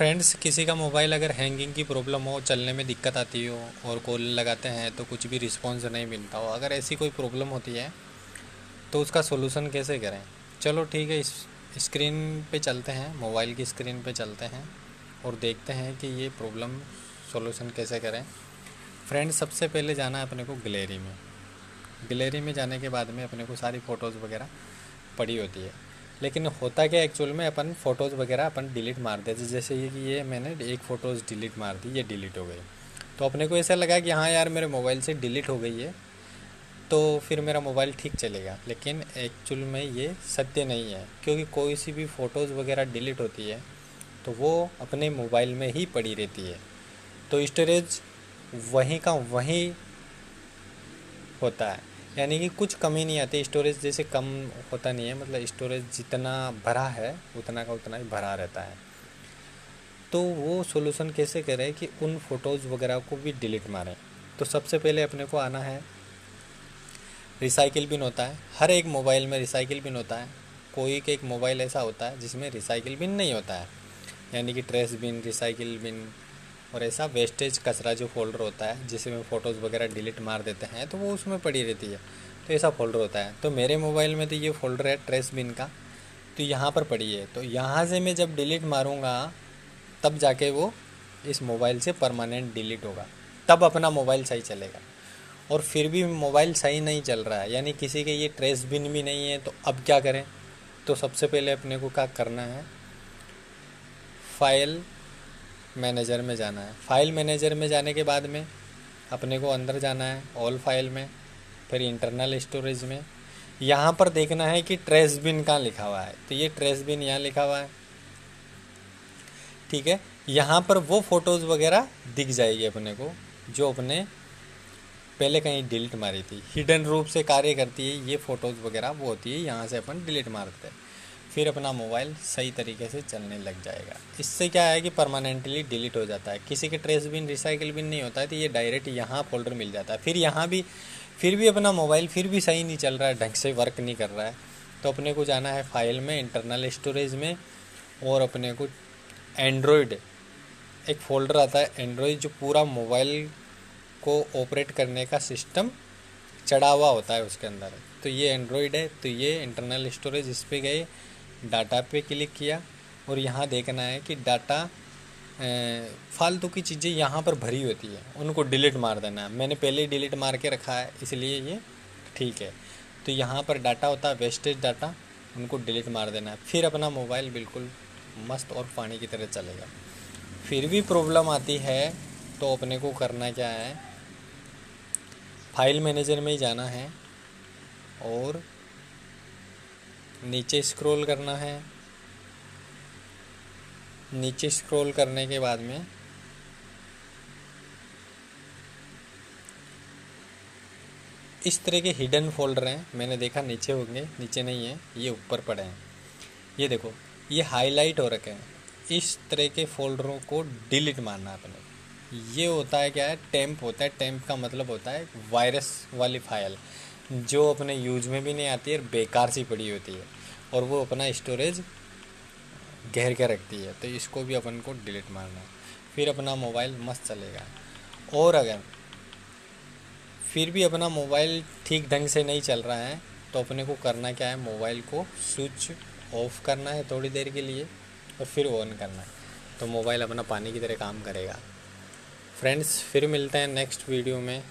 Friends, किसी का mobile अगर हैंगिंग की प्रॉब्लम हो, चलने में दिक्कत आती हो और कॉल लगाते हैं तो कुछ भी रिस्पॉन्स नहीं मिलता हो, अगर ऐसी कोई प्रॉब्लम होती है तो उसका सोल्यूशन कैसे करें। चलो ठीक है, इस स्क्रीन पे चलते हैं, मोबाइल की स्क्रीन पे चलते हैं और देखते हैं कि ये प्रॉब्लम सोल्यूशन कैसे करें। फ्रेंड्स, सबसे पहले जाना है अपने को गैलरी में। गैलरी में जाने के बाद में अपने को सारी फ़ोटोज़ वगैरह पड़ी होती है, लेकिन होता क्या एक्चुअल में, अपन फ़ोटोज़ वगैरह अपन डिलीट मार देते। जैसे ये कि ये मैंने एक फ़ोटोज़ डिलीट मार दी, ये डिलीट हो गई, तो अपने को ऐसा लगा कि हाँ यार मेरे मोबाइल से डिलीट हो गई है तो फिर मेरा मोबाइल ठीक चलेगा। लेकिन एक्चुअल में ये सत्य नहीं है, क्योंकि कोई सी भी फ़ोटोज़ वगैरह डिलीट होती है तो वो अपने मोबाइल में ही पड़ी रहती है, तो स्टोरेज वहीं का वहीं होता है। यानी कि कुछ कमी नहीं आती, स्टोरेज जैसे कम होता नहीं है, मतलब स्टोरेज जितना भरा है उतना का उतना ही भरा रहता है। तो वो सोल्यूशन कैसे करें कि उन फ़ोटोज़ वगैरह को भी डिलीट मारें। तो सबसे पहले अपने को आना है, रिसाइकिल बिन होता है, हर एक मोबाइल में रिसाइकिल बिन होता है। कोई के एक मोबाइल ऐसा होता है जिसमें रिसाइकिल बिन नहीं होता है, यानी कि ट्रेश बिन, रिसाइकिल बिन और ऐसा वेस्टेज कचरा जो फोल्डर होता है जिसमें फ़ोटोज़ वगैरह डिलीट मार देते हैं तो वो उसमें पड़ी रहती है, तो ऐसा फ़ोल्डर होता है। तो मेरे मोबाइल में तो ये फ़ोल्डर है ट्रेश बिन का, तो यहाँ पर पड़ी है। तो यहाँ से मैं जब डिलीट मारूँगा तब जाके वो इस मोबाइल से परमानेंट डिलीट होगा, तब अपना मोबाइल सही चलेगा। और फिर भी मोबाइल सही नहीं चल रहा है, यानी किसी के ये ट्रेस बिन भी नहीं है, तो अब क्या करें। तो सबसे पहले अपने को क्या करना है, फाइल मैनेजर में जाना है। फाइल मैनेजर में जाने के बाद में अपने को अंदर जाना है, ऑल फाइल में, फिर इंटरनल स्टोरेज में। यहाँ पर देखना है कि ट्रेस बिन कहाँ लिखा हुआ है, तो ये ट्रेस बिन यहाँ लिखा हुआ है, ठीक है। यहाँ पर वो फ़ोटोज़ वगैरह दिख जाएगी अपने को जो अपने पहले कहीं डिलीट मारी थी। हिडन रूप से कार्य करती है ये फ़ोटोज़ वगैरह, वो होती है, यहाँ से अपन डिलीट मारते हैं, फिर अपना मोबाइल सही तरीके से चलने लग जाएगा। इससे क्या है कि परमानेंटली डिलीट हो जाता है। किसी के ट्रेस बिन, रिसाइकिल बिन नहीं होता है, तो ये डायरेक्ट यहाँ फोल्डर मिल जाता है। फिर यहाँ भी फिर भी अपना मोबाइल फिर भी सही नहीं चल रहा है, ढंग से वर्क नहीं कर रहा है, तो अपने को जाना है फाइल में, इंटरनल स्टोरेज में, और अपने को एंड्रॉयड एक फ़ोल्डर आता है एंड्रॉयड, जो पूरा मोबाइल को ऑपरेट करने का सिस्टम चढ़ा हुआ होता है उसके अंदर। तो ये एंड्रॉयड है, तो ये इंटरनल स्टोरेज, इस पे गए, डाटा पे क्लिक किया और यहाँ देखना है कि डाटा फालतू की चीज़ें यहाँ पर भरी होती है उनको डिलीट मार देना है। मैंने पहले ही डिलीट मार के रखा है इसलिए ये ठीक है। तो यहाँ पर डाटा होता है वेस्टेज डाटा, उनको डिलीट मार देना है, फिर अपना मोबाइल बिल्कुल मस्त और पानी की तरह चलेगा। फिर भी प्रॉब्लम आती है तो अपने को करना क्या है, फाइल मैनेजर में ही जाना है और नीचे स्क्रॉल करना है। नीचे स्क्रॉल करने के बाद में इस तरह के हिडन फोल्डर हैं, मैंने देखा नीचे होंगे, नीचे नहीं है, ये ऊपर पड़े हैं। ये देखो, ये हाईलाइट हो रखे हैं। इस तरह के फोल्डरों को डिलीट मारना है अपने। ये होता है क्या है, टेम्प होता है। टेम्प का मतलब होता है वायरस वाली फाइल जो अपने यूज में भी नहीं आती है और बेकार सी पड़ी होती है, और वो अपना स्टोरेज घेर के रखती है, तो इसको भी अपन को डिलीट मारना है, फिर अपना मोबाइल मस्त चलेगा। और अगर फिर भी अपना मोबाइल ठीक ढंग से नहीं चल रहा है तो अपने को करना क्या है, मोबाइल को स्विच ऑफ करना है थोड़ी देर के लिए और फिर ऑन करना है, तो मोबाइल अपना पानी की तरह काम करेगा। फ्रेंड्स, फिर मिलते हैं नेक्स्ट वीडियो में।